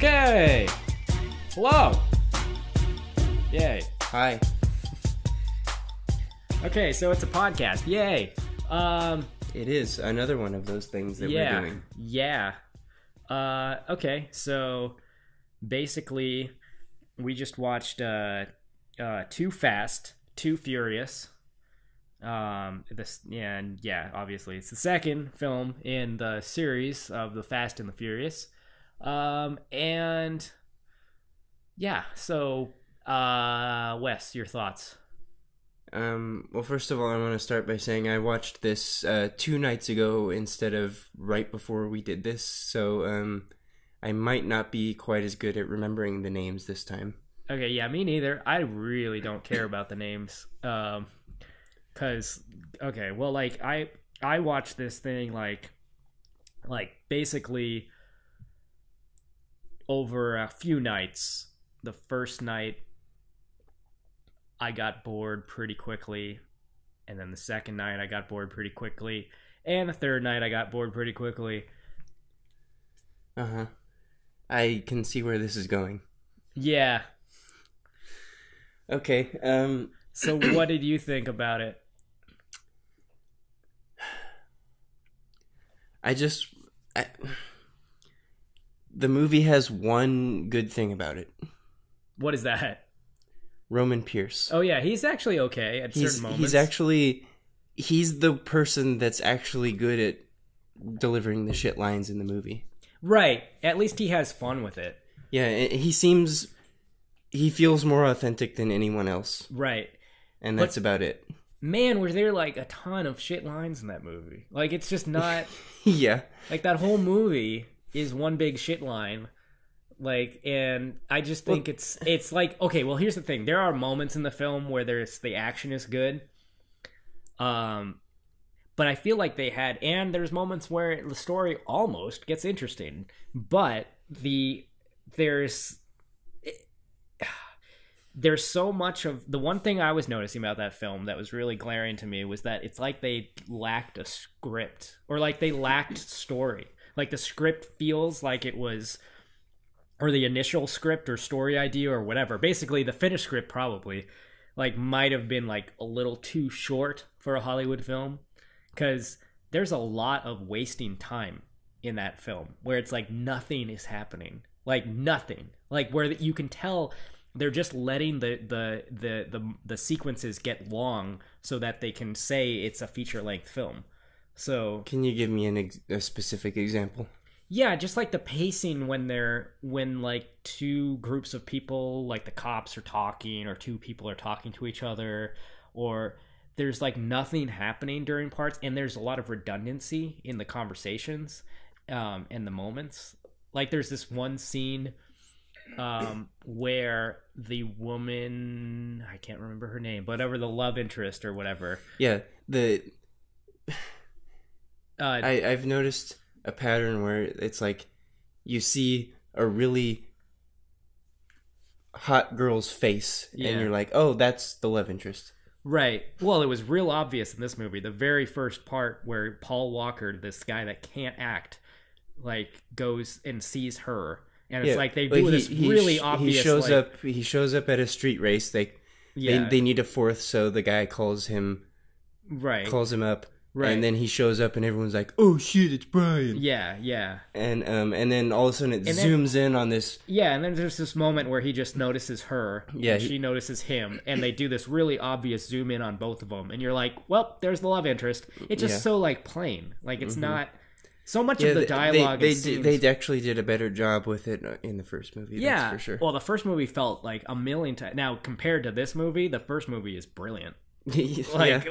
Okay. Hello. Yay. Hi. Okay, so it's a podcast. Yay. It is another one of those things that we're doing. Yeah. Okay, so basically we just watched Too Fast, Too Furious. Obviously it's the second film in the series of the Fast and the Furious. Wes, your thoughts? Well, first of all, I want to start by saying I watched this 2 nights ago instead of right before we did this, so I might not be quite as good at remembering the names this time. Okay, yeah, me neither. I really don't care about the names. I watched this thing like basically over a few nights. The first night I got bored pretty quickly, and then the second night I got bored pretty quickly, and the third night I got bored pretty quickly. I can see where this is going. Yeah. Okay, so what did you think about it? The movie has one good thing about it. What is that? Roman Pierce. Oh yeah, he's actually okay at certain moments. He's the person that's actually good at delivering the shit lines in the movie. Right. At least he has fun with it. Yeah, he feels more authentic than anyone else. Right. And that's about it. Man, were there like a ton of shit lines in that movie. Like, it's just not... Yeah. Like, that whole movie is one big shit line. Like, and I just think it's like... Okay, well, here's the thing. There are moments in the film where the action is good. But I feel like they had... And there's moments where the story almost gets interesting. But there's so much of the one thing I was noticing about that film that was really glaring to me was that it's like they lacked a script, or like they lacked story. Like the script feels like it was, or the initial script or story idea or whatever. Basically, the finished script probably like might have been like a little too short for a Hollywood film, because there's a lot of wasting time in that film where it's like nothing is happening, like nothing, like where you can tell. They're just letting the sequences get long so that they can say it's a feature-length film. So, can you give me a specific example? Yeah, just like the pacing when like two groups of people, like the cops are talking, or two people are talking to each other, or there's like nothing happening during parts, and there's a lot of redundancy in the conversations and the moments. Like there's this one scene where the woman, I can't remember her name, but whatever, the love interest or whatever. Yeah, I've noticed a pattern where it's like you see a really hot girl's face, and you're like, oh, that's the love interest. Right. Well, it was real obvious in this movie. The very first part where Paul Walker, this guy that can't act, like goes and sees her. And it's like they do this really obvious... He shows up at a street race. They need a fourth, so the guy calls him up. Right. And then he shows up and everyone's like, oh shit, it's Brian. Yeah. And then all of a sudden it zooms in on this. Yeah, and then there's this moment where he just notices her. Yeah. And she notices him. And they do this really obvious zoom in on both of them. And you're like, well, there's the love interest. It's just so like plain. Like it's not... So much of the dialogue... They actually did a better job with it in the first movie, that's for sure. Well, the first movie felt like a million times... Now, compared to this movie, the first movie is brilliant. Honestly,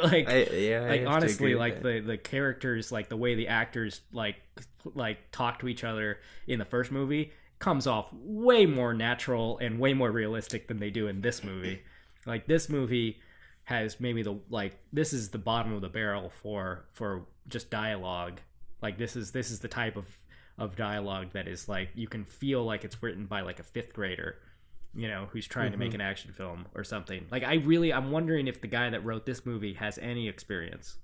like the characters, like the way the actors like talk to each other in the first movie comes off way more natural and way more realistic than they do in this movie. Like, this movie has maybe this is the bottom of the barrel for just dialogue. Like this is the type of dialogue that is like you can feel like it's written by like a fifth grader, you know, who's trying to make an action film or something. Like I'm wondering if the guy that wrote this movie has any experience.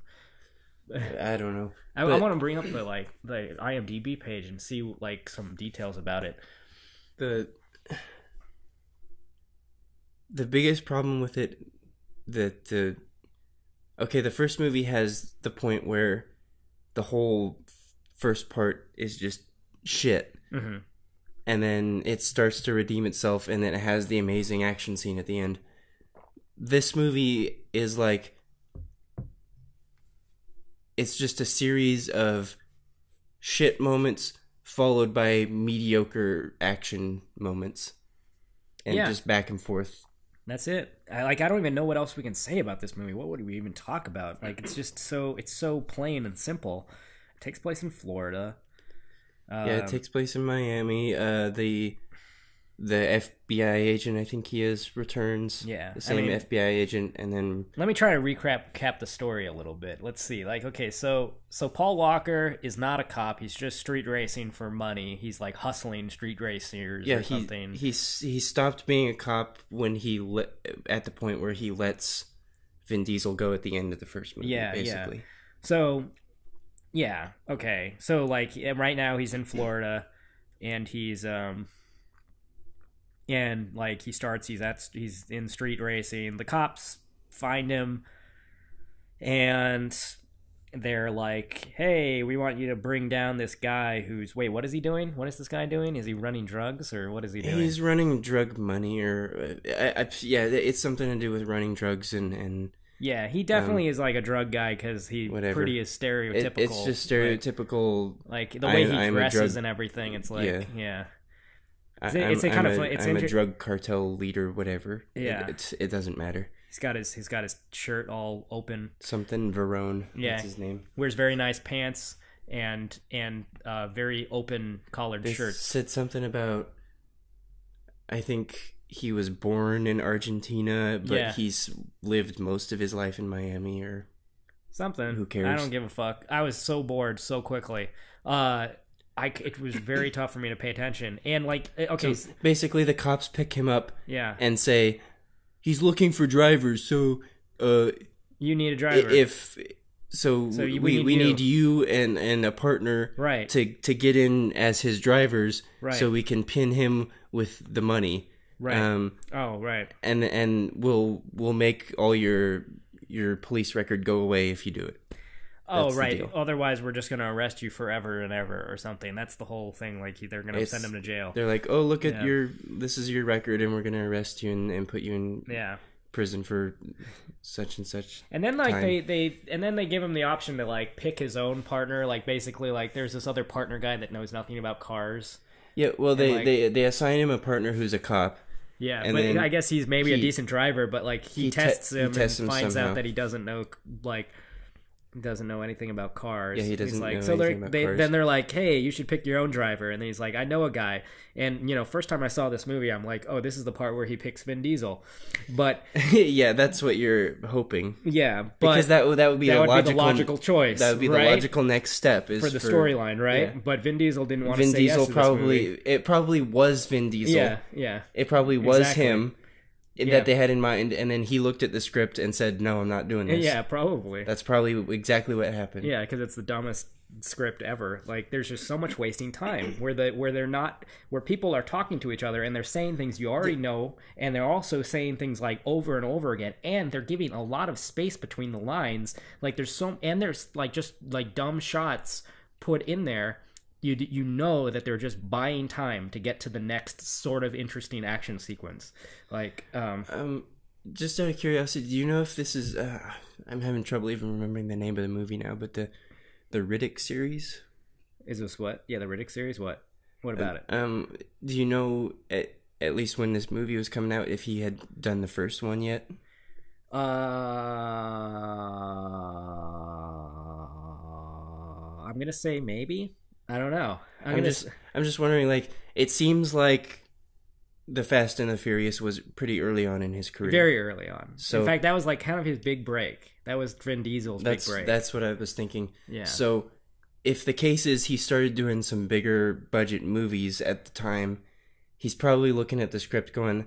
I don't know. I want to bring up the IMDb page and see like some details about it. the biggest problem with it, the first movie has the point where the whole first part is just shit. Mm-hmm. And then it starts to redeem itself, and then it has the amazing action scene at the end. This movie is like, it's just a series of shit moments followed by mediocre action moments. And just back and forth. That's it. I don't even know what else we can say about this movie. What would we even talk about? Like, it's just it's so plain and simple. It takes place in Florida. It takes place in Miami. The FBI agent, I think he is, returns. Yeah, the same FBI agent, and then let me try to cap the story a little bit. Let's see. Like, okay, so Paul Walker is not a cop. He's just street racing for money. He's like hustling street racers or something. He stopped being a cop when at the point where he lets Vin Diesel go at the end of the first movie. Yeah, basically. Yeah. So, yeah, okay. So like right now he's in Florida, and he's and like he's in street racing. The cops find him, and they're like, "Hey, we want you to bring down this guy who's what is he doing? What is this guy doing? Is he running drugs, or what is he doing?" He's running drug money, or it's something to do with running drugs and. Yeah, he definitely is like a drug guy because he pretty is stereotypical. It's just stereotypical, like the way he dresses and everything. It's like yeah. I'm a drug cartel leader, whatever. Yeah, it doesn't matter. He's got his shirt all open. Something Verone. Yeah, that's his name. Wears very nice pants and very open collared shirts. Said something about, I think he was born in Argentina, but he's lived most of his life in Miami or something. Who cares? I don't give a fuck. I was so bored so quickly. It was very tough for me to pay attention. And like, okay, so basically the cops pick him up, and say he's looking for drivers. So, you need a driver. We need you and a partner, right, to get in as his drivers, right, so we can pin him with the money, right. Right. And we'll make all your police record go away if you do it. That's right. Otherwise, we're just going to arrest you forever and ever or something. That's the whole thing. Like, they're going to send him to jail. They're like, oh, look at this is your record, and we're going to arrest you and put you in prison for such and such. And then like time. they give him the option to like pick his own partner. Like basically, like there's this other partner guy that knows nothing about cars. Yeah, well, they assign him a partner who's a cop. Yeah, and but I guess he's maybe a decent driver, but like he tests him and finds out that he doesn't know doesn't know anything about cars. Yeah, he doesn't know so anything about cars. Then they're like, hey, you should pick your own driver. And then he's like, I know a guy. And, first time I saw this movie, I'm like, oh, this is the part where he picks Vin Diesel. But yeah, that's what you're hoping. Yeah, but because that would be the logical choice. That would be the logical next step for the storyline, right? Yeah. But Vin Diesel didn't want to say yes to this movie. It probably was Vin Diesel. Yeah. It probably was him. That they had in mind, and then he looked at the script and said, no, I'm not doing this. Yeah, probably. That's probably exactly what happened. Yeah, because it's the dumbest script ever. Like, there's just so much wasting time where people are talking to each other and they're saying things you already know, and they're also saying things like over and over again, and they're giving a lot of space between the lines. Like, there's like just like dumb shots put in there. You know that they're just buying time to get to the next sort of interesting action sequence. Like, just out of curiosity, do you know if this is? I'm having trouble even remembering the name of the movie now. But the Riddick series. Is this what? Yeah, the Riddick series. What about it? Do you know at least when this movie was coming out if he had done the first one yet? I'm gonna say maybe. I don't know. I'm just wondering. Like, it seems like the Fast and the Furious was pretty early on in his career. Very early on. So, in fact, that was like kind of his big break. That was Vin Diesel's big break. That's what I was thinking. Yeah. So, if the case is he started doing some bigger budget movies at the time, he's probably looking at the script going,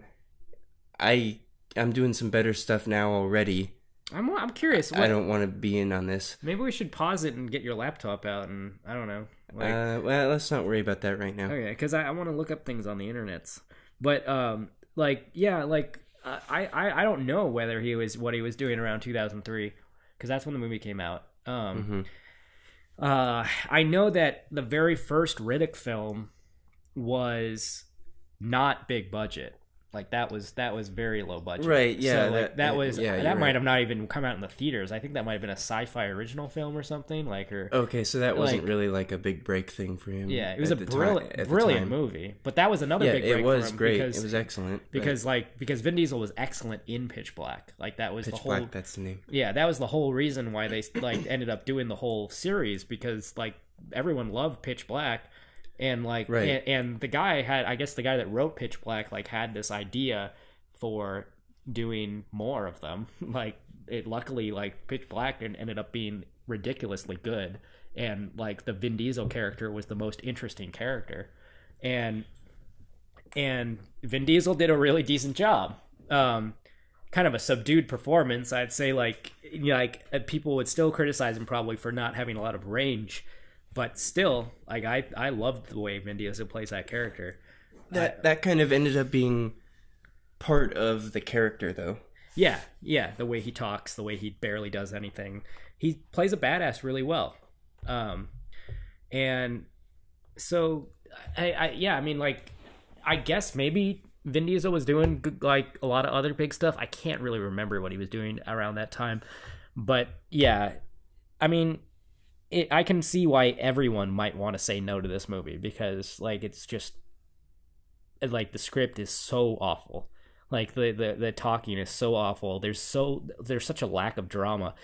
I'm doing some better stuff now already. I'm curious. I don't want to be in on this. Maybe we should pause it and get your laptop out, and I don't know. Like, well, let's not worry about that right now. okay, because I want to look up things on the internets, but like yeah, like I don't know whether what he was doing around 2003, because that's when the movie came out. I know that the very first Riddick film was not big budget. Like that was very low budget. Right, yeah. So like that might right. have not even come out in the theaters. I think that might have been a sci-fi original film or something. Like, or Okay, so that wasn't really like a big break thing for him. yeah, it was a brilliant movie. But that was another big break it was for him great. because, it was excellent. because Vin Diesel was excellent in Pitch Black. Like that was Pitch the whole Black, that's the name. Yeah, that was the whole reason why they like ended up doing the whole series, because like everyone loved Pitch Black. And like, right. and the guy that wrote Pitch Black like had this idea for doing more of them. Like it luckily like Pitch Black ended up being ridiculously good, and like the Vin Diesel character was the most interesting character, and Vin Diesel did a really decent job. Kind of a subdued performance, I'd say. Like people would still criticize him probably for not having a lot of range. But still, like I loved the way Vin Diesel plays that character. That kind of ended up being part of the character, though. Yeah. The way he talks, the way he barely does anything, he plays a badass really well. And so I mean, like, I guess maybe Vin Diesel was doing like a lot of other big stuff. I can't really remember what he was doing around that time, but yeah, I mean. I can see why everyone might want to say no to this movie, because like it's just like the script is so awful, like the talking is so awful. There's such a lack of drama.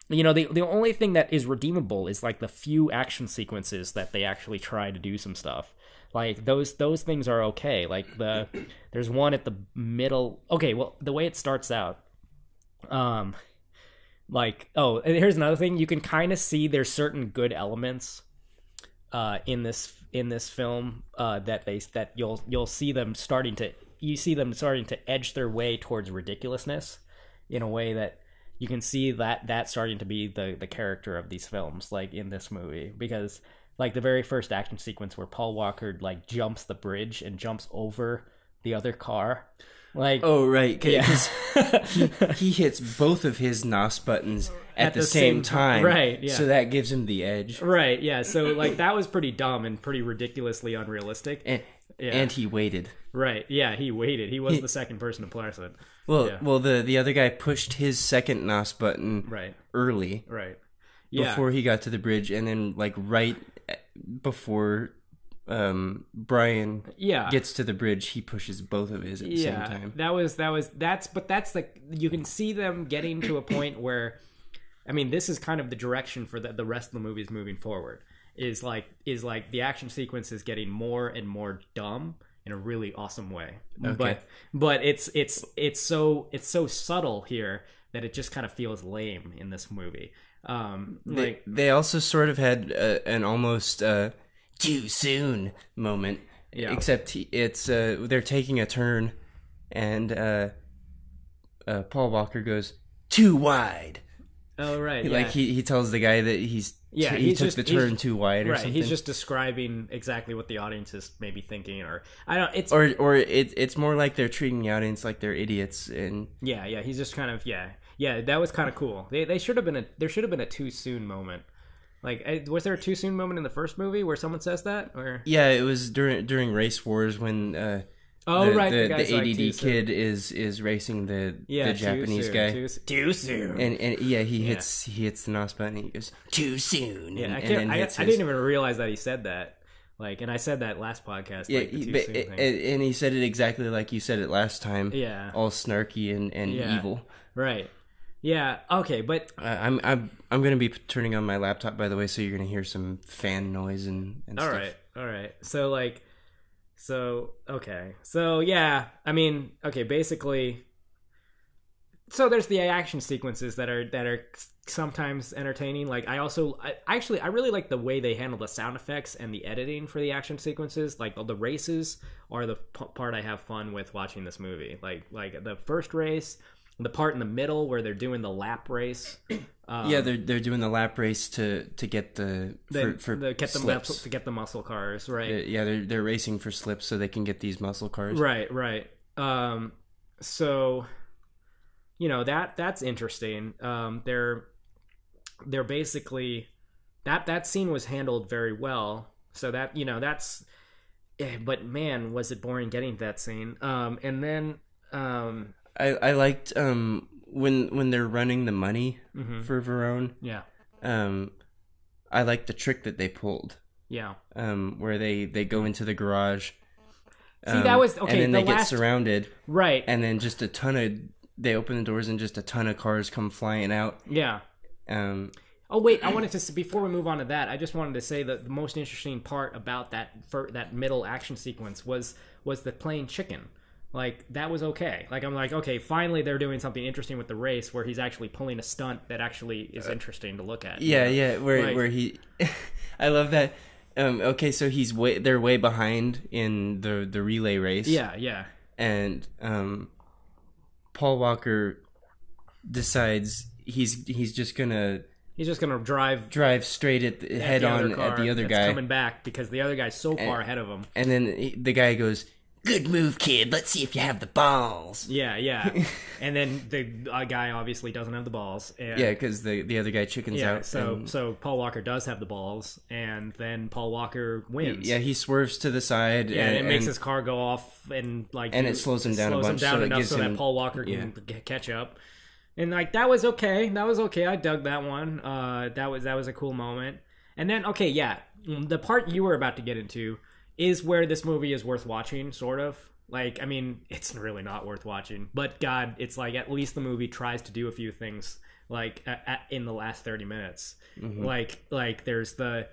You know, the only thing that is redeemable is like the few action sequences that they actually try to do some stuff. Like those things are okay. Like there's one at the middle. Okay, well the way it starts out, like, oh, and here's another thing. You can kind of see there's certain good elements in this film that you'll see them starting to edge their way towards ridiculousness in a way that you can see that starting to be the character of these films, like in this movie, because like the very first action sequence where Paul Walker like jumps the bridge and jumps over the other car. Like, oh right, because yeah. he hits both of his NOS buttons at the same time, right? Yeah. So that gives him the edge, right? Yeah. So like that was pretty dumb and pretty ridiculously unrealistic. And he waited. Right? Yeah, he waited. He was the second person to press it. Well, the other guy pushed his second NOS button early, right? Yeah, before he got to the bridge, and then like right before Brian gets to the bridge, he pushes both of his at the same time. That's like, you can see them getting to a point where, I mean, this is kind of the direction for the rest of the movies moving forward, is like the action sequence is getting more and more dumb in a really awesome way. Okay. But it's so subtle here that it just kind of feels lame in this movie. They also sort of had an almost too soon moment, except they're taking a turn, and Paul Walker goes too wide. Oh right, like he tells the guy that he took the turn too wide or something. He's just describing exactly what the audience is maybe thinking, or I don't. It's it's more like they're treating the audience like they're idiots, and he's just kind of that was kind of cool. There should have been a too soon moment. Like, was there a too soon moment in the first movie where someone says that? Or it was during Race Wars when the ADD kid is racing the Japanese guy. Too soon. And he hits the NOS button and he goes too soon. Yeah, I didn't even realize that he said that. Like, and I said that last podcast. Yeah, like, the too soon thing. And he said it exactly like you said it last time. Yeah, all snarky and evil. Right. Yeah. Okay, but I'm gonna be turning on my laptop, by the way, so you're gonna hear some fan noise and stuff. All right. So yeah, I mean, okay, basically, so there's the action sequences that are sometimes entertaining. Like, I really like the way they handle the sound effects and the editing for the action sequences. Like, the races are the part I have fun with watching this movie. Like the first race, the part in the middle where they're doing the lap race. Yeah, they're doing the lap race to get the slips. To get the muscle cars, right? They're racing for slips so they can get these muscle cars. Right. So, that's interesting. They're basically that scene was handled very well. So that that's, but man, was it boring getting to that scene. And then I liked when they're running the money for Verone. Yeah. I liked the trick that they pulled. Yeah. Where they go into the garage. See, that was okay. And then they get surrounded. Right. And then just they open the doors and just a ton of cars come flying out. Yeah. Oh wait, I wanted to, before we move on to that, I just wanted to say that the most interesting part about that middle action sequence was the playing chicken. Like, that was okay. Like, I'm like, okay, finally they're doing something interesting with the race where he's actually pulling a stunt that actually is interesting to look at. Yeah, where he, I love that. Okay, so they're way behind in the relay race. Yeah. And Paul Walker decides he's just gonna drive straight at head on at the other guy coming back because the other guy's so far ahead of him. And then the guy goes, "Good move, kid. Let's see if you have the balls." Yeah. And then the guy obviously doesn't have the balls. And, yeah, because the other guy chickens out. So Paul Walker does have the balls, and then Paul Walker wins. He swerves to the side. Yeah, and it makes his car go off, and it slows him down a bunch, enough so that Paul Walker can catch up. And that was okay. I dug that one. That was a cool moment. And then the part you were about to get into is where this movie is worth watching, sort of. Like, I mean, it's really not worth watching, but God, it's like at least the movie tries to do a few things like in the last 30 minutes. Mm-hmm. Like there's the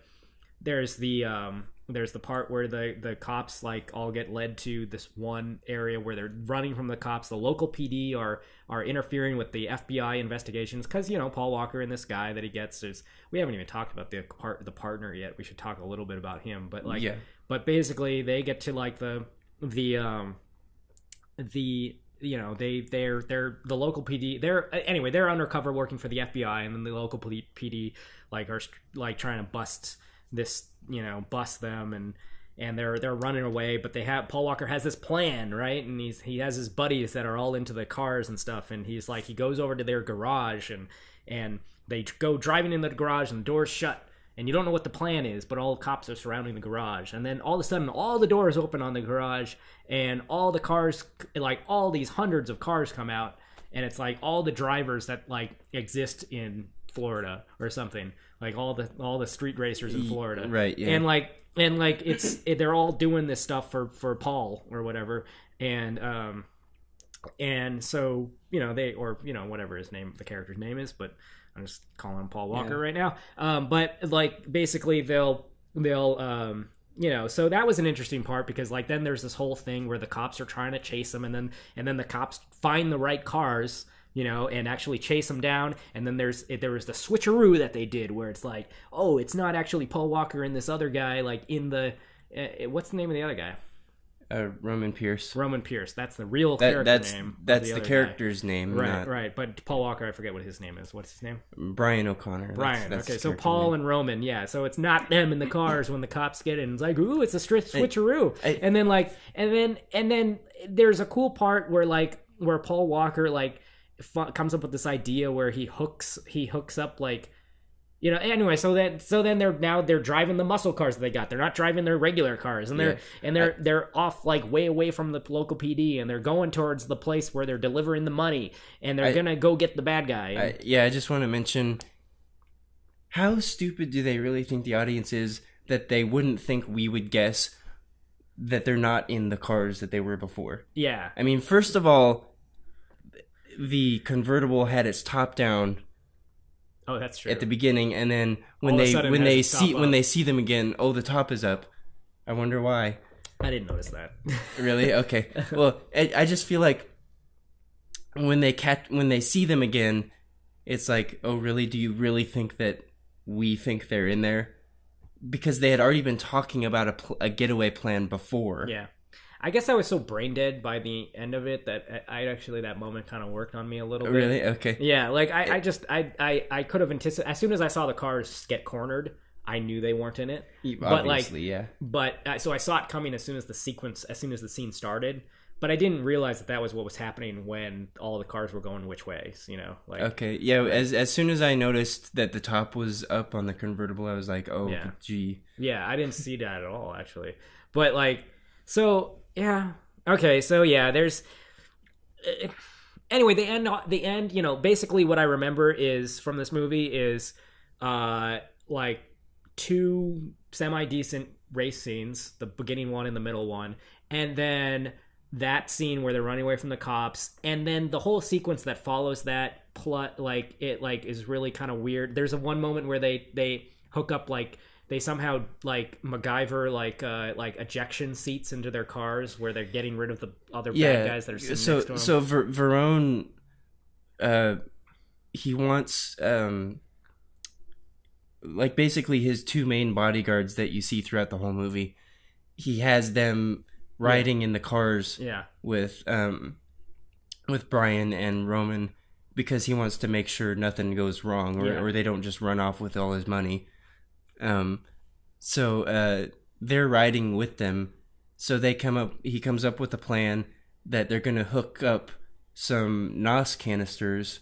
part where the cops like all get led to this one area where they're running from the cops. The local PD are interfering with the FBI investigations because Paul Walker and this guy that he gets is, we haven't even talked about the partner yet. We should talk a little bit about him, but but basically they get to like the local PD. They're undercover working for the FBI, and then the local PD are trying to bust them, and they're running away. But Paul Walker has this plan, right? And he has his buddies that are all into the cars and stuff, and he goes over to their garage, and they go driving in the garage, and the door's shut. And you don't know what the plan is, but all the cops are surrounding the garage. And then all of a sudden, all the doors open on the garage, and all the cars, like all these hundreds of cars come out. And it's like all the drivers that like exist in Florida or something. Like all the street racers in Florida. Right, yeah. And they're all doing this stuff for Paul or whatever. And so, whatever the character's name is, but I'm just calling him Paul Walker right now. But like basically they'll so that was an interesting part because like then there's this whole thing where the cops are trying to chase him, and then the cops find the right cars, and actually chase him down. And then there was the switcheroo that they did where it's like, oh, it's not actually Paul Walker and this other guy, like in the what's the name of the other guy? Roman Pierce. That's the real character name. That's the character's name. Right. But Paul Walker, I forget what his name is. What's his name? Brian O'Connor. Brian. Okay, so Paul and Roman. Yeah. So it's not them in the cars when the cops get in. It's like, ooh, it's a switcheroo. And then there's a cool part where Paul Walker comes up with this idea where he hooks up like. Anyway, so then they're driving the muscle cars that they got. They're not driving their regular cars, and they're off like way away from the local PD, and they're going towards the place where they're delivering the money, and they're gonna go get the bad guy. I just want to mention, how stupid do they really think the audience is that they wouldn't think we would guess that they're not in the cars that they were before? Yeah. I mean, first of all, the convertible had its top down. Oh, that's true. At the beginning, and then when they see them again, the top is up. I wonder why. I didn't notice that. Really? Okay. Well, I just feel like when they see them again, it's like, oh, really? Do you really think that we think they're in there? Because they had already been talking about a getaway plan before. Yeah. I guess I was so brain dead by the end of it that I actually, that moment kind of worked on me a little bit. Really? Okay. Yeah, like I could have anticipated, as soon as I saw the cars get cornered, I knew they weren't in it. Obviously, yeah. But so I saw it coming as soon as the scene started. But I didn't realize that was what was happening when all the cars were going which ways, you know? Like, okay, yeah. As soon as I noticed that the top was up on the convertible, I was like, "Oh, yeah. gee." Yeah, I didn't see that at all, actually. But like, so yeah, okay, so yeah. There's anyway the end. You know, basically what I remember is from this movie is like 2 semi decent race scenes, the beginning one and the middle one, and then that scene where they're running away from the cops, and then the whole sequence that follows that plot, like it like is really kind of weird. There's one moment where they hook up, like they somehow like MacGyver like ejection seats into their cars where they're getting rid of the other bad guys that are sitting next to them. So Verone, he wants like basically his 2 main bodyguards that you see throughout the whole movie. He has them riding in the cars with Brian and Roman because he wants to make sure nothing goes wrong or they don't just run off with all his money. So they're riding with them. So he comes up with a plan that they're going to hook up some NOS canisters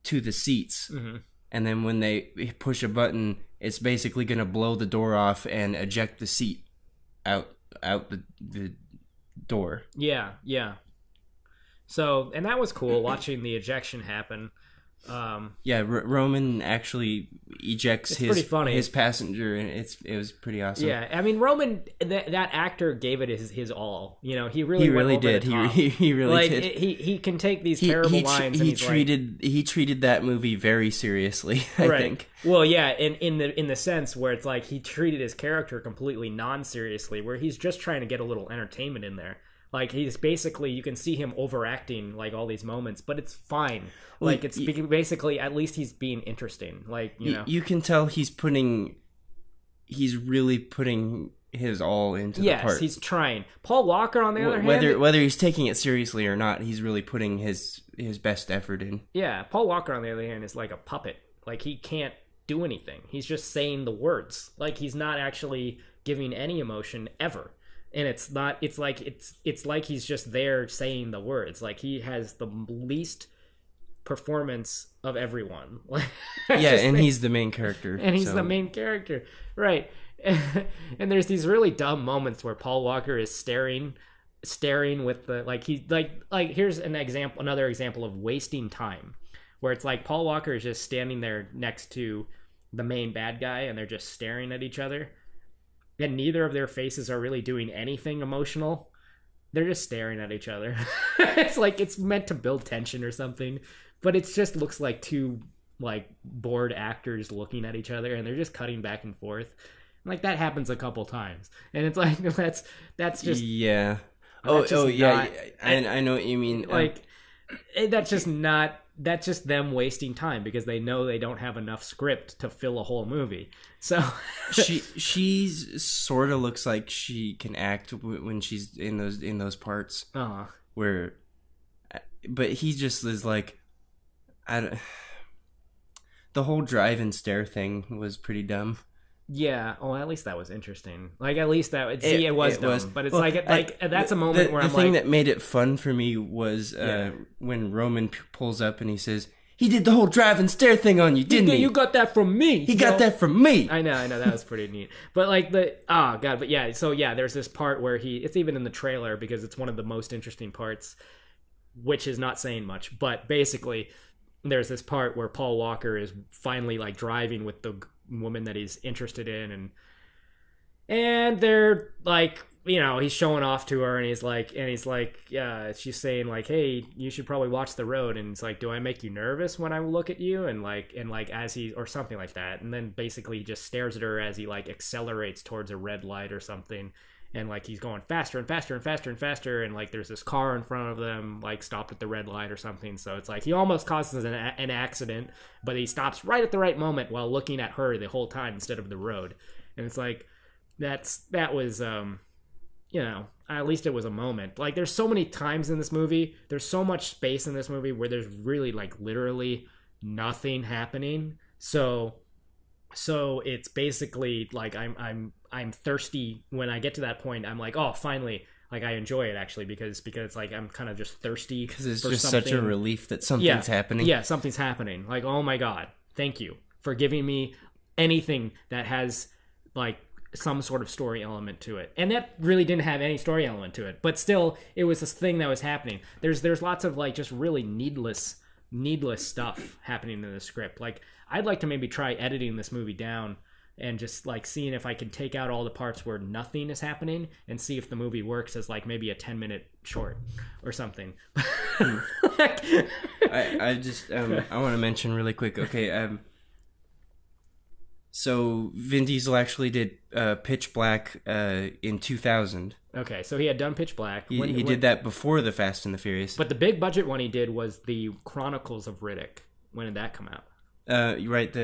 to the seats. Mm-hmm. And then when they push a button, it's basically going to blow the door off and eject the seat out the door. Yeah. So, and that was cool watching the ejection happen. Roman actually ejects his passenger, and it was pretty awesome. Yeah, I mean, Roman, that actor gave it his all. You know, he really did. He really did. He can take these terrible lines. He treated that movie very seriously. I think. Well, yeah, in the sense where it's like he treated his character completely non-seriously, where he's just trying to get a little entertainment in there. Like, he's basically, you can see him overacting, like, all these moments, but it's fine. Like, it's basically, at least he's being interesting. Like, you know. You can tell he's really putting his all into the part. Yes, he's trying. Paul Walker, on the other hand. Whether he's taking it seriously or not, he's really putting his best effort in. Yeah, Paul Walker, on the other hand, is like a puppet. Like, he can't do anything. He's just saying the words. Like, he's not actually giving any emotion ever. And it's like he's just there saying the words. Like, he has the least performance of everyone. And he's the main character. And he's the main character. Right. And there's these really dumb moments where Paul Walker is staring with the here's another example of wasting time, where it's like Paul Walker is just standing there next to the main bad guy and they're just staring at each other. And neither of their faces are really doing anything emotional. They're just staring at each other. It's like it's meant to build tension or something, but it just looks like 2 like bored actors looking at each other, and they're just cutting back and forth. Like, that happens a couple times, and it's like that's just yeah. I know what you mean. Like, that's just them wasting time because they know they don't have enough script to fill a whole movie. So she sort of looks like she can act when she's in those parts. Uh-huh. But he just is like, the whole drive and stare thing was pretty dumb. Yeah, well, at least that was interesting. Like, at least it was dumb. But it's that's a moment where the thing that made it fun for me was when Roman pulls up and he says, "He did the whole drive and stare thing on you, didn't he? You got that from me. He got that from me." I know, that was pretty neat. But there's this part where it's even in the trailer because it's one of the most interesting parts, which is not saying much. But basically, there's this part where Paul Walker is finally like driving with the woman that he's interested in, and they're like, you know, he's showing off to her, and he's like she's saying like, "Hey, you should probably watch the road," and it's like, "Do I make you nervous when I look at you?" and as he, or something like that, and then basically he just stares at her as he like accelerates towards a red light or something, and like he's going faster and faster and faster and faster, and like there's this car in front of them like stopped at the red light or something, so it's like he almost causes an accident, but he stops right at the right moment while looking at her the whole time instead of the road. And it's like that was you know, at least it was a moment. Like, there's so many times in this movie, there's so much space in this movie where there's really, like, literally nothing happening. So it's basically like I'm thirsty. When I get to that point, I'm like, oh, finally. Like, I enjoy it, actually, because like I'm kind of just thirsty. Because it's just such a relief that something's happening. Yeah, something's happening. Like, oh my God, thank you for giving me anything that has, like, some sort of story element to it. And that really didn't have any story element to it. But still, it was this thing that was happening. There's lots of, like, just really needless stuff happening in the script. Like, I'd like to maybe try editing this movie down and just, like, seeing if I can take out all the parts where nothing is happening and see if the movie works as, like, maybe a 10-minute short or something. Like, I just I want to mention really quick. Okay, so Vin Diesel actually did Pitch Black in 2000. Okay, so he had done Pitch Black. He did that before the Fast and the Furious. But the big budget one he did was the Chronicles of Riddick. When did that come out? Right.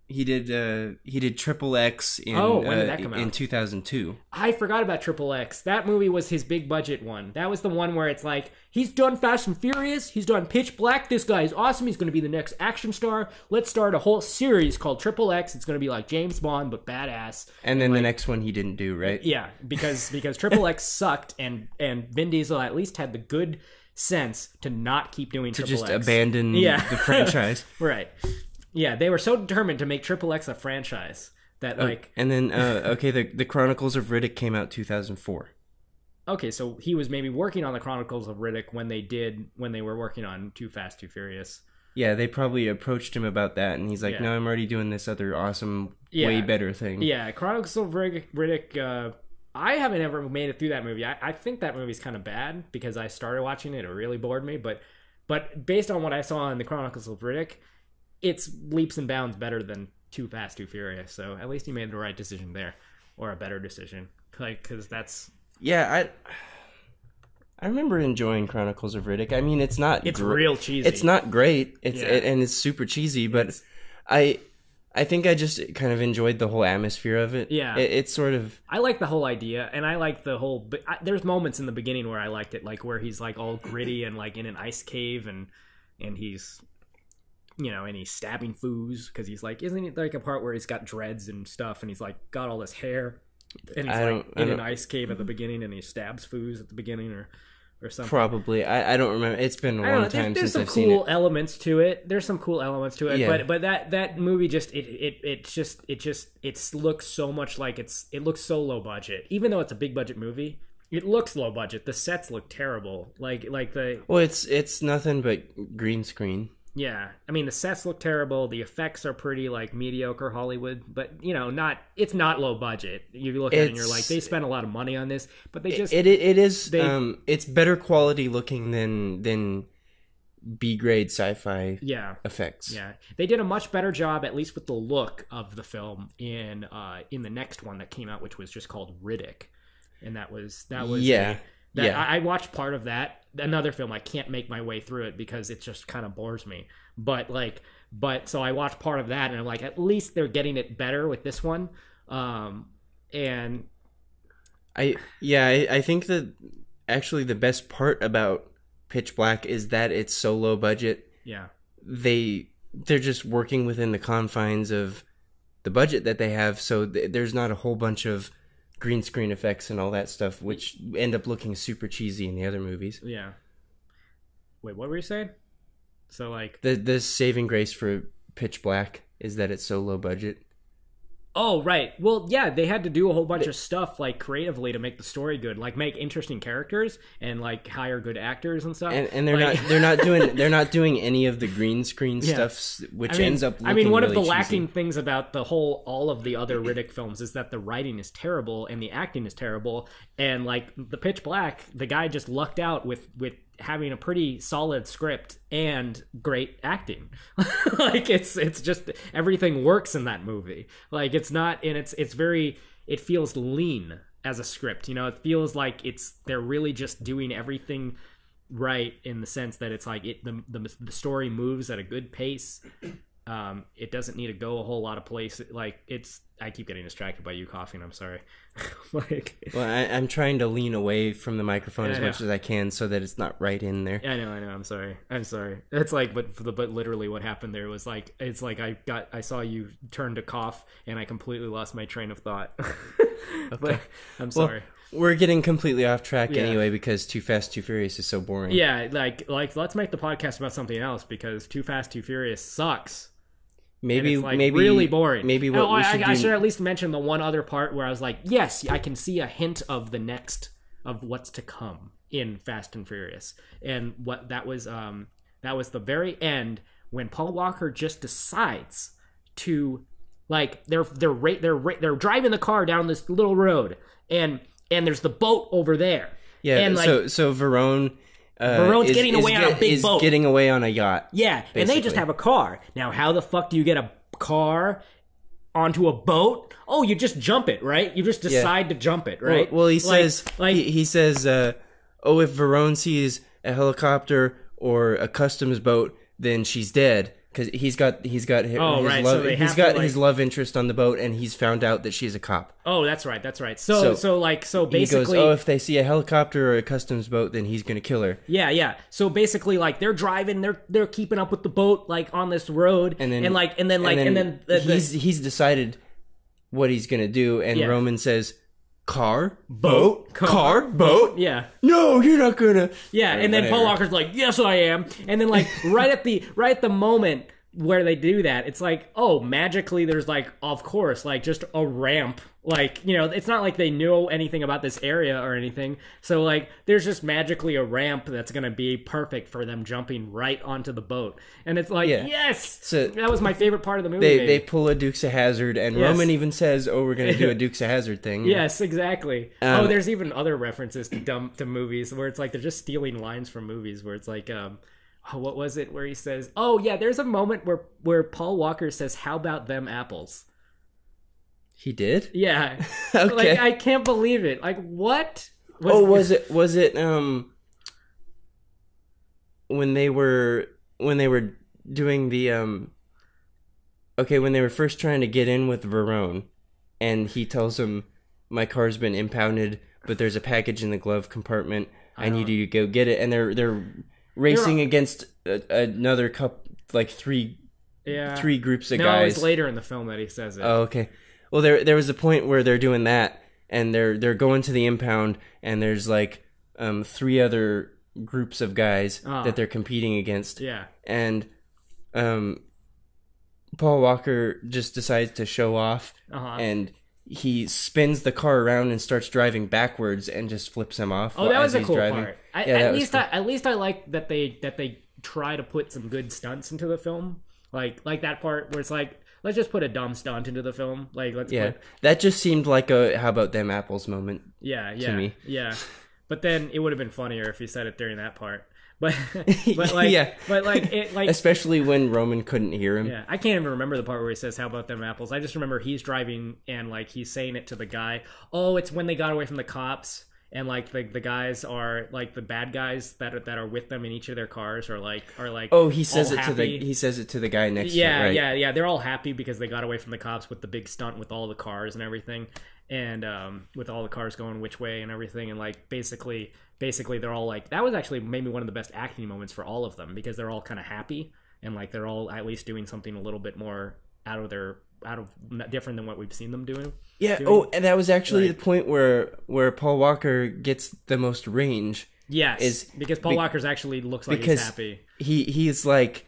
He did Triple X in when did that come out? In 2002. I forgot about Triple X. That movie was his big budget one. That was the one where it's like, he's done Fast and Furious, he's done Pitch Black, this guy is awesome, he's going to be the next action star. Let's start a whole series called Triple X. It's going to be like James Bond, but badass. And then the next one he didn't do, right? Yeah, because Triple X sucked, and Vin Diesel at least had the good sense to not keep doing Triple X. To just abandon the franchise. Right. Yeah, they were so determined to make Triple X a franchise that, like... And then, the Chronicles of Riddick came out 2004. Okay, so he was maybe working on the Chronicles of Riddick when they were working on Too Fast, Too Furious. Yeah, they probably approached him about that, and he's like, no, I'm already doing this other awesome, way better thing. Yeah, Chronicles of Riddick, I haven't ever made it through that movie. I think that movie's kind of bad, because I started watching it, it really bored me, but based on what I saw in the Chronicles of Riddick, it's leaps and bounds better than Too Fast, Too Furious. So at least he made the right decision there, or a better decision, like, because that's... Yeah, I remember enjoying Chronicles of Riddick. I mean, it's real cheesy. It's not great. And it's super cheesy, but I think I just kind of enjoyed the whole atmosphere of it. Yeah, it's sort of... I like the whole idea, and I like the whole... there's moments in the beginning where I liked it, like where he's like all gritty and like in an ice cave, and he's... You know, and he's stabbing foos because he's like, isn't it like a part where he's got dreads and stuff, and he's like got all this hair, and he's like in an ice cave at the beginning, and he stabs foos at the beginning or something. Probably, I don't remember. It's been a long time since I've seen it. There's some cool elements to it. There's some cool elements to it, yeah. But that movie just it looks so much like it looks so low budget, even though it's a big budget movie. It looks low budget. The sets look terrible. Like the... Well, it's nothing but green screen. Yeah, I mean, the sets look terrible. The effects are pretty, like, mediocre Hollywood, but, you know, it's not low budget. You look at it and you're like, they spent a lot of money on this, but they just... It is, it's better quality looking than B-grade sci-fi effects. Yeah, they did a much better job, at least with the look of the film, in the next one that came out, which was just called Riddick, and that was I watched part of that. Another film, I can't make my way through it because it just kind of bores me. But so I watched part of that, and I'm like, at least they're getting it better with this one. And I think that actually the best part about Pitch Black is that it's so low budget. Yeah, they're just working within the confines of the budget that they have, so there's not a whole bunch of green screen effects and all that stuff, which end up looking super cheesy in the other movies. Yeah. Wait, what were you saying? So, like... The saving grace for Pitch Black is that it's so low budget. Oh, right. Well, yeah, they had to do a whole bunch of stuff, like, creatively to make the story good. Like, make interesting characters and, like, hire good actors and stuff. And they're not doing any of the green screen stuff, which ends up looking one really of the cheesy. lacking things about all of the other Riddick films is that the writing is terrible and the acting is terrible. And, like, the Pitch Black, the guy just lucked out with having a pretty solid script and great acting. Like, it's just everything works in that movie. Like, it's not, and it's very, it feels lean as a script, you know. It feels like they're really just doing everything right, in the sense that it's like the story moves at a good pace. it doesn't need to go a whole lot of places. Like I keep getting distracted by you coughing. I'm sorry. Well, I'm trying to lean away from the microphone as much as I can so that it's not right in there. I know. I'm sorry. It's like, but literally what happened there was like, it's like I saw you turn to cough and I completely lost my train of thought. Okay. But I'm sorry. Well, we're getting completely off track anyway because Too Fast, Too Furious is so boring. Yeah, like let's make the podcast about something else because Too Fast, Too Furious sucks. Maybe it's like maybe really boring. Maybe what we should do... I should at least mention the one other part where I was like, yes, I can see a hint of what's to come in Fast and Furious, and what that was the very end when Paul Walker just decides to, like, they're driving the car down this little road, and there's the boat over there. Yeah, and like, so Verone's getting away on a big boat. Getting away on a yacht. Yeah, basically. And they just have a car. Now, how the fuck do you get a car onto a boat? Oh, you just jump it, right? You just decide to jump it, right? Well, he says, he says, oh, if Verone sees a helicopter or a customs boat, then she's dead. Because he's got his love interest on the boat, and he's found out that she's a cop. Oh, that's right. So basically, he goes, oh, if they see a helicopter or a customs boat, then he's gonna kill her. Yeah. So basically, like, they're driving, they're keeping up with the boat, like, on this road, and then he's decided what he's gonna do, and Roman says, car, boat, car, boat. Yeah. No, you're not gonna. Yeah, and then Paul Walker's like, yes, I am. And then, like, right at the moment where they do that, it's like, oh, magically there's, like, of course, like, just a ramp. Like, you know, it's not like they know anything about this area or anything. So, like, there's just magically a ramp that's going to be perfect for them jumping right onto the boat. And it's like, yes! So that was my favorite part of the movie. They pull a Dukes of Hazzard, and Roman even says, oh, we're going to do a Dukes of Hazzard thing. Yes, exactly. There's even other references to movies where it's like they're just stealing lines from movies where it's like... what was it where he says, oh, yeah, there's a moment where Paul Walker says, how about them apples? He did? Yeah. Okay. Like, I can't believe it. Like, what? Was it when they were doing the when they were first trying to get in with Verone, and he tells him, my car's been impounded, but there's a package in the glove compartment. I need you to go get it. And they're racing against another three groups of guys. No, it's later in the film that he says it. Oh, okay. Well, there was a point where they're doing that, and they're going to the impound, and there's like 3 other groups of guys that they're competing against. Yeah. And Paul Walker just decides to show off, and he spins the car around and starts driving backwards and just flips him off. Oh, that was a cool part. At least I like that they try to put some good stunts into the film. Like that part where it's like, let's just put a dumb stunt into the film. Like, that just seemed like a how about them apples moment. To me. Yeah. But then it would have been funnier if he said it during that part. But especially when Roman couldn't hear him. Yeah, I can't even remember the part where he says, "How about them apples?" I just remember he's driving and like he's saying it to the guy. Oh, it's when they got away from the cops. And like the guys are like the bad guys that are with them in each of their cars are like oh, he says it to the guy next to it, right? Yeah, they're all happy because they got away from the cops with the big stunt with all the cars and everything, and with all the cars going which way and everything, and like basically they're all like, that was actually maybe one of the best acting moments for all of them because they're all kind of happy and like they're all at least doing something a little bit more out of different than what we've seen them doing. Yeah. Oh, and that was actually the point where Paul Walker gets the most range. Yes, is because Paul Walker's actually looks like he's happy. He's like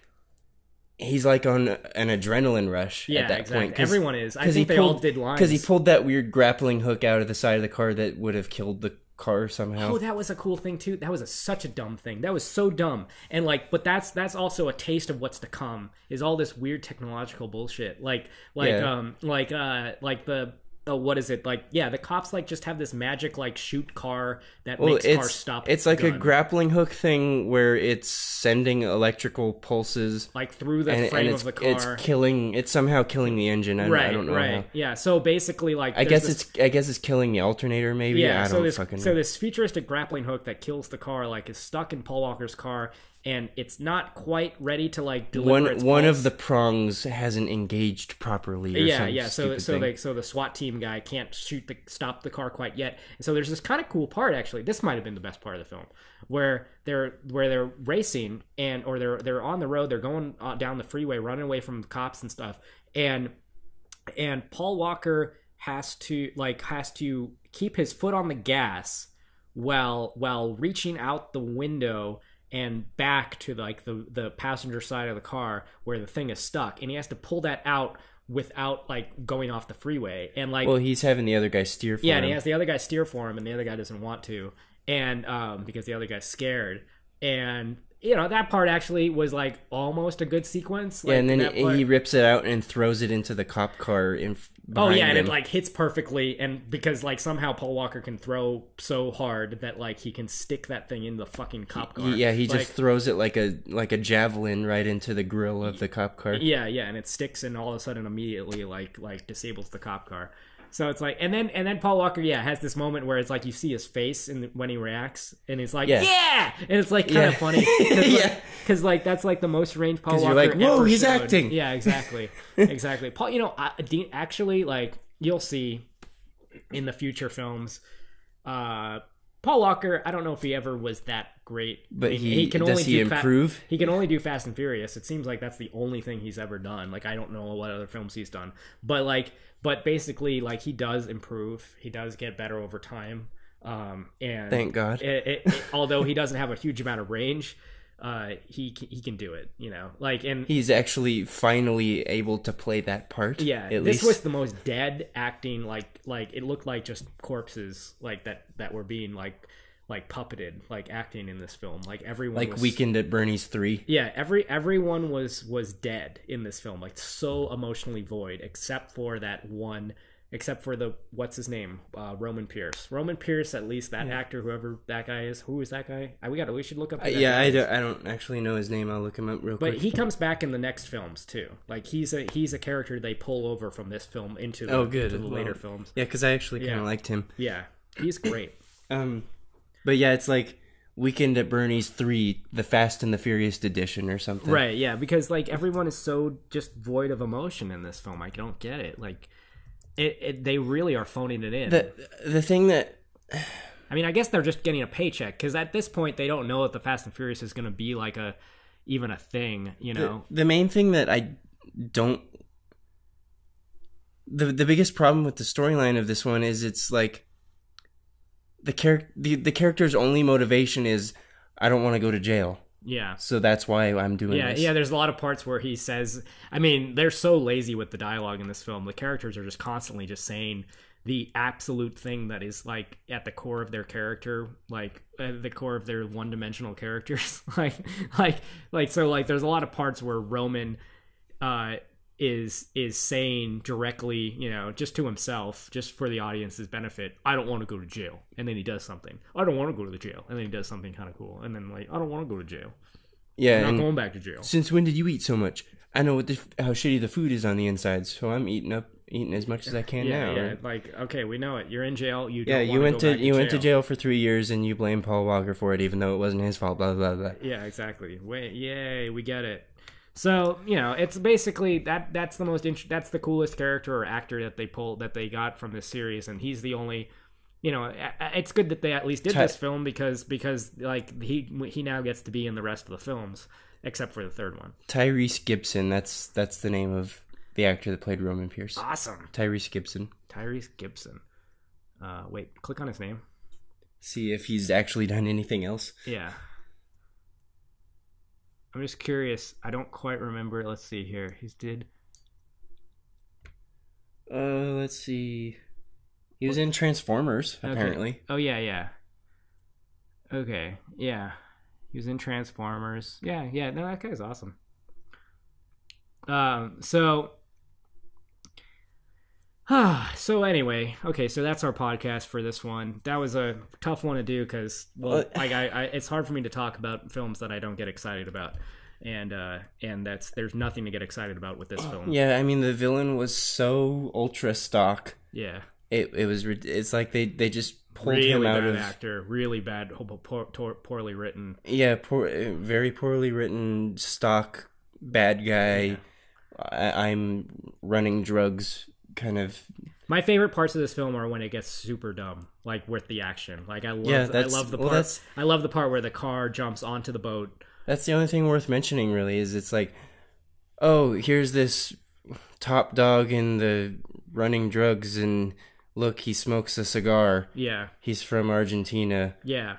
on an adrenaline rush at that point. Everyone is. I think they all did lines because he pulled that weird grappling hook out of the side of the car that would have killed the car somehow. Oh, that was a cool thing too. That was such a dumb thing. That was so dumb. And like, but that's also a taste of what's to come. Is all this weird technological bullshit. Like the. Oh, what is it? Like, yeah, the cops like just have this magic like shoot car that makes cars stop. It's like a grappling hook thing where it's sending electrical pulses like through the frame of the car. It's somehow killing the engine. I don't know. Right. Yeah. So basically, like, I guess it's killing the alternator. Maybe. Yeah. So this futuristic grappling hook that kills the car like is stuck in Paul Walker's car, and it's not quite ready to like deliver its one pulse. of the prongs hasn't engaged properly. Or So the SWAT team guy can't stop the car quite yet. And so there's this kind of cool part, actually. This might have been the best part of the film, where they're racing or they're on the road. They're going down the freeway, running away from the cops and stuff. And Paul Walker has to keep his foot on the gas while reaching out the window and back to like the passenger side of the car where the thing is stuck, and he has to pull that out without like going off the freeway. And like, well, he's having the other guy steer for him. Yeah, and he has the other guy steer for him, and the other guy doesn't want to, and because the other guy's scared. And you know, that part actually was like almost a good sequence. Like, yeah, and then he rips it out and throws it into the cop car behind him. And it like hits perfectly, and because like somehow Paul Walker can throw so hard that like he can stick that thing in the fucking cop car. Yeah, he just throws it like a javelin right into the grill of the cop car. Yeah, and it sticks, and all of a sudden immediately like disables the cop car. So it's like, and then Paul Walker, has this moment where it's like you see his face when he reacts, and it's like, yeah! And it's like kind of funny, because like that's like the most range Paul Walker. You're like, whoa, ever he's showed. acting. Yeah, exactly, exactly. Paul, actually, like you'll see in the future films, Paul Walker, I don't know if he ever was that great, but he can only improve. He can only do Fast and Furious. It seems like that's the only thing he's ever done. Like I don't know what other films he's done, but basically, like he does improve. He does get better over time. And thank God. Although he doesn't have a huge amount of range, he can do it. And he's actually finally able to play that part. Yeah, this was the most dead acting. Like it looked like just corpses, like that were being like puppeted, like acting in this film. Like everyone, like was, Weekend at Bernie's 3. Yeah, everyone was dead in this film. Like so emotionally void, except for that one. Except for what's his name, Roman Pierce. Roman Pierce, at least that actor, whoever that guy is. Who is that guy? We should look up. I don't actually know his name. I'll look him up real quick. But he comes back in the next films too. Like he's a character they pull over from this film into the later films. Yeah, because I actually kind of liked him. Yeah, he's great. But yeah, it's like Weekend at Bernie's 3, the Fast and the Furious edition or something. Right? Yeah, because like everyone is so just void of emotion in this film. I don't get it. Like. They really are phoning it in. The thing that... I mean, I guess they're just getting a paycheck, because at this point, they don't know if the Fast and Furious is going to be like even a thing, The main thing that I don't... The biggest problem with the storyline of this one is it's like... The character's only motivation is, I don't want to go to jail. Yeah. So that's why I'm doing this. Yeah, there's a lot of parts where he says... I mean, they're so lazy with the dialogue in this film. The characters are just constantly just saying the absolute thing that is, like, at the core of their character. Like, at the core of their one-dimensional characters. So, there's a lot of parts where Roman is saying directly, just to himself, just for the audience's benefit, I don't want to go to jail. And then he does something. I don't want to go to the jail. And then he does something kind of cool. And then, I don't want to go to jail. Yeah, I'm not going back to jail. Since when did you eat so much? I know how shitty the food is on the inside, so I'm eating as much as I can now. Yeah, like, okay, we know it. You're in jail. You went to jail for 3 years, and you blame Paul Walker for it, even though it wasn't his fault. Blah blah blah. Yeah, exactly. Yay, we get it. So it's basically that's the most that's the coolest character or actor that they got from this series, and he's the only. It's good that they at least did this film because like he now gets to be in the rest of the films except for the third one. Tyrese Gibson, that's the name of the actor that played Roman Pierce. Awesome. Tyrese Gibson. Wait, click on his name. See if he's actually done anything else. Yeah. I'm just curious. I don't quite remember. Let's see here. Let's see. He was in Transformers, apparently. Okay. Oh, yeah. Okay, yeah. He was in Transformers. Yeah, no, that guy's awesome. So anyway, okay, so that's our podcast for this one. That was a tough one to do because, it's hard for me to talk about films that I don't get excited about, and there's nothing to get excited about with this film. Yeah, I mean the villain was so ultra stock. Yeah, it's like they just pulled really him out bad of actor, really bad, poorly written. Yeah, very poorly written, stock bad guy. Yeah. I'm running drugs kind of. My favorite parts of this film are when it gets super dumb, like with the action. Like I love the part. I love the part where the car jumps onto the boat. That's the only thing worth mentioning, really, is it's like, oh, here's this top dog in the running drugs, and look, he smokes a cigar. Yeah. He's from Argentina. Yeah.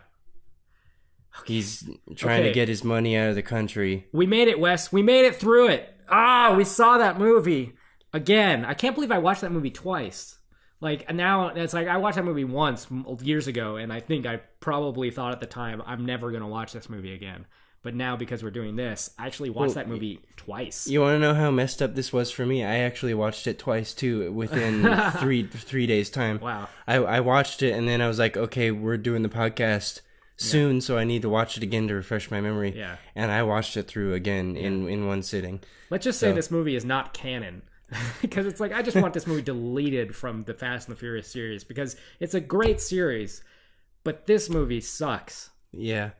Okay. He's trying to get his money out of the country. We made it, Wes. We made it through it. We saw that movie again. I can't believe I watched that movie twice. Like, now it's like I watched that movie once years ago, and I think I probably thought at the time, I'm never going to watch this movie again. But now, because we're doing this, I actually watched that movie twice. You want to know how messed up this was for me? I actually watched it twice, too, within three days' time. Wow. I watched it, and then I was like, okay, we're doing the podcast soon, so I need to watch it again to refresh my memory. Yeah. And I watched it through again in one sitting. Let's just say this movie is not canon. Because it's like, I just want this movie deleted from the Fast and the Furious series, because it's a great series, but this movie sucks. Yeah.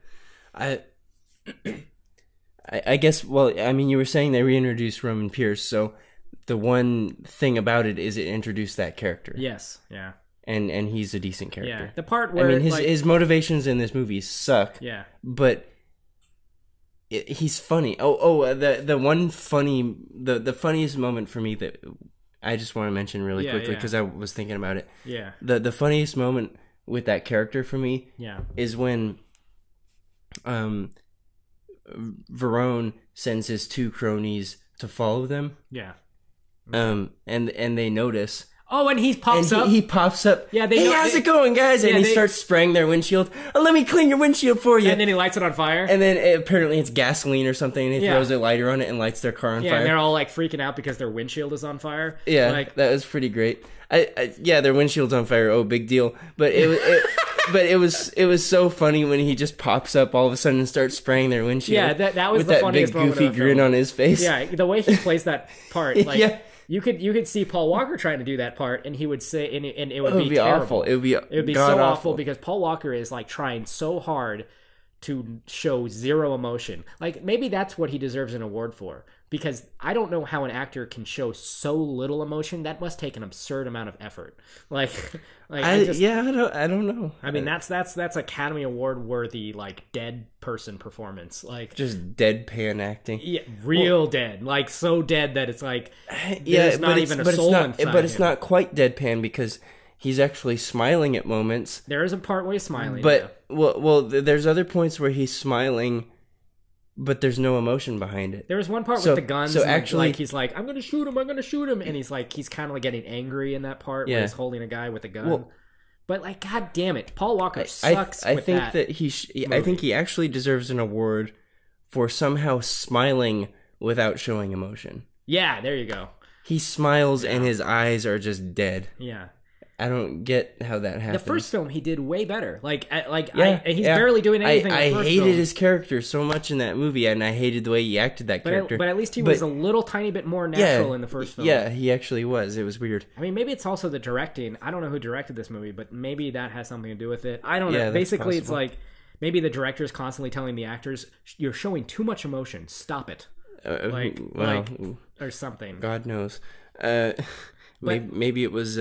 I guess, well, I mean, you were saying they reintroduced Roman Pierce, so the one thing about it is it introduced that character. Yes, yeah. And he's a decent character. Yeah, the part where... I mean, his motivations in this movie suck. Yeah. But he's funny. The one funny... The funniest moment for me that I just want to mention really quickly, because I was thinking about it. Yeah. The funniest moment with that character for me is when... Verone sends his two cronies to follow them. Yeah. And they notice. Oh, and he pops up. He pops up. Yeah, how's it going, guys? And he starts spraying their windshield. Oh, let me clean your windshield for you. And then he lights it on fire. And then apparently it's gasoline or something, and he throws a lighter on it and lights their car on fire. Yeah, and they're all like freaking out because their windshield is on fire. Yeah, like, that was pretty great. Their windshield's on fire. Oh, big deal. But it was so funny when he just pops up all of a sudden and starts spraying their windshield. Yeah, that was with the that funniest big moment goofy of the grin film. on his face. Yeah, the way he plays that part, like you could see Paul Walker trying to do that part, and he would say, and it would be terrible. Awful. It would be so awful because Paul Walker is like trying so hard to show zero emotion. Like, maybe that's what he deserves an award for, because I don't know how an actor can show so little emotion. That must take an absurd amount of effort. I don't know. I mean, that's Academy Award worthy, like, dead person performance. Like, just deadpan acting. Yeah, real dead. Like, so dead that it's like there's not even a soul inside But it's him. not quite deadpan because he's actually smiling at moments. There is a part where he's smiling. But there's other points where he's smiling, but there's no emotion behind it. There was one part with the guns. So and actually, like he's like, I'm gonna shoot him, and he's kind of like getting angry in that part where he's holding a guy with a gun. Well, but like, god damn it, Paul Walker sucks. I think he actually deserves an award for somehow smiling without showing emotion. Yeah, there you go. He smiles and his eyes are just dead. Yeah. I don't get how that happens. The first film he did way better. He's barely doing anything. I hated his character so much in that movie, and I hated the way he acted that character. But at least he was a little tiny bit more natural in the first film. Yeah, he actually was. It was weird. I mean, maybe it's also the directing. I don't know who directed this movie, but maybe that has something to do with it. I don't know. Basically, it's like maybe the director is constantly telling the actors, "You're showing too much emotion. Stop it." Or something. God knows. Maybe it was.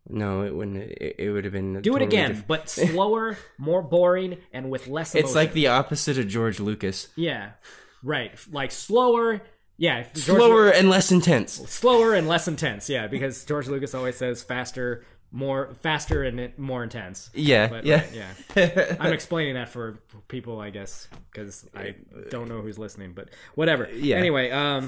No, it wouldn't. It would have been. Do it again, but slower, more boring, and with less emotion. It's like the opposite of George Lucas. Yeah, right. Like slower. Yeah, slower and less intense. Slower and less intense. Yeah, because George Lucas always says faster and more intense. Yeah, yeah. I'm explaining that for people, I guess, because I don't know who's listening, but whatever. Yeah. Anyway,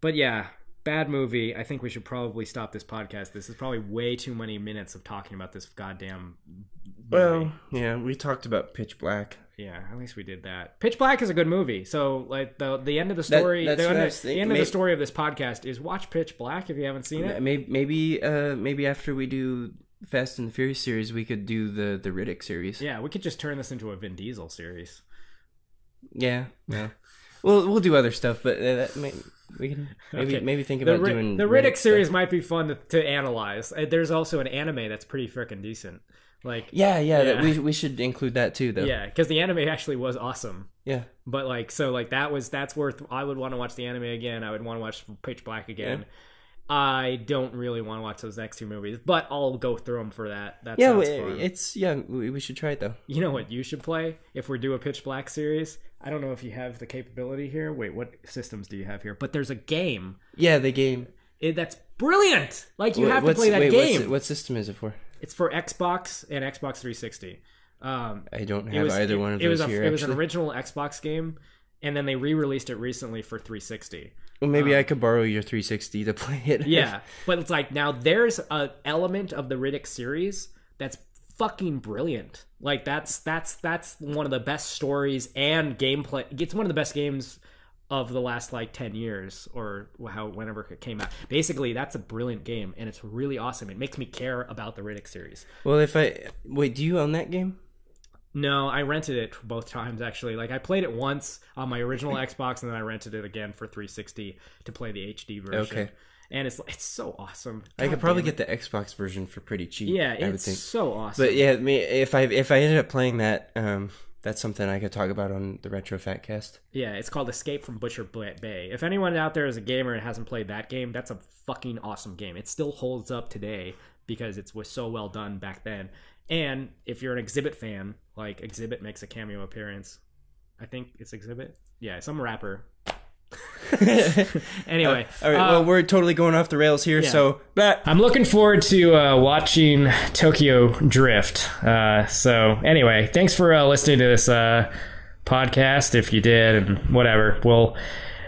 but yeah. Bad movie. I think we should probably stop this podcast. This is probably way too many minutes of talking about this goddamn movie. Well, yeah, we talked about Pitch Black. Yeah, at least we did that. Pitch Black is a good movie. So, like, the end of the story, the end of the story of this podcast is watch Pitch Black if you haven't seen it. Maybe after we do Fast and the Furious series, we could do the Riddick series. Yeah, we could just turn this into a Vin Diesel series. Yeah. we'll do other stuff, but we can maybe think about doing the Riddick series stuff. Might be fun to analyze. There's also an anime that's pretty freaking decent. Like that we should include that too, though. Yeah, because the anime actually was awesome. Yeah, but like that's worth. I would want to watch the anime again. I would want to watch Pitch Black again. Yeah. I don't really want to watch those next two movies, but I'll go through them for that. That sounds fun. We should try it though. You know what you should play if we do a Pitch Black series? I don't know if you have the capability here. Wait, what systems do you have here? But there's a game. Yeah, the game. That's brilliant. Like you have to play that game. What system is it for? It's for Xbox and Xbox 360. I don't have either one of those here. It was an original Xbox game, and then they re-released it recently for 360. Well, maybe I could borrow your 360 to play it. Yeah, but it's like now there's an element of the Riddick series that's fucking brilliant. Like that's one of the best stories and gameplay. It's one of the best games of the last like 10 years or whenever it came out. Basically, that's a brilliant game and it's really awesome. It makes me care about the Riddick series. Well, do you own that game? No, I rented it both times actually. Like I played it once on my original Xbox and then I rented it again for 360 to play the HD version. Okay. And it's so awesome. God, I could probably get the Xbox version for pretty cheap. Yeah, it's so awesome. But yeah, if I ended up playing that, that's something I could talk about on the Retro Fat Cast. Yeah, it's called Escape from Butcher Bay. If anyone out there is a gamer and hasn't played that game, that's a fucking awesome game. It still holds up today because it was so well done back then. And if you're an Exhibit fan, like Exhibit makes a cameo appearance. I think it's Exhibit. Yeah, some rapper. Anyway, all right. Well, we're totally going off the rails here. Yeah. So, I'm looking forward to watching Tokyo Drift. So, anyway, thanks for listening to this podcast. If you did, and whatever,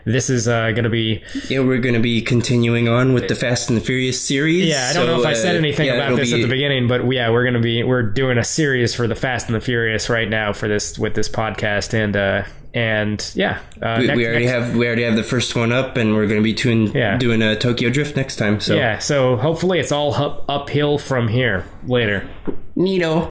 this is going to be... Yeah, we're going to be continuing on with the Fast and the Furious series. Yeah, I don't know if I said anything about this at the beginning, but we're doing a series for the Fast and the Furious right now with this podcast, and yeah. We already have the first one up, and we're going to be doing a Tokyo Drift next time. So yeah, so hopefully it's all uphill from here later. Neato.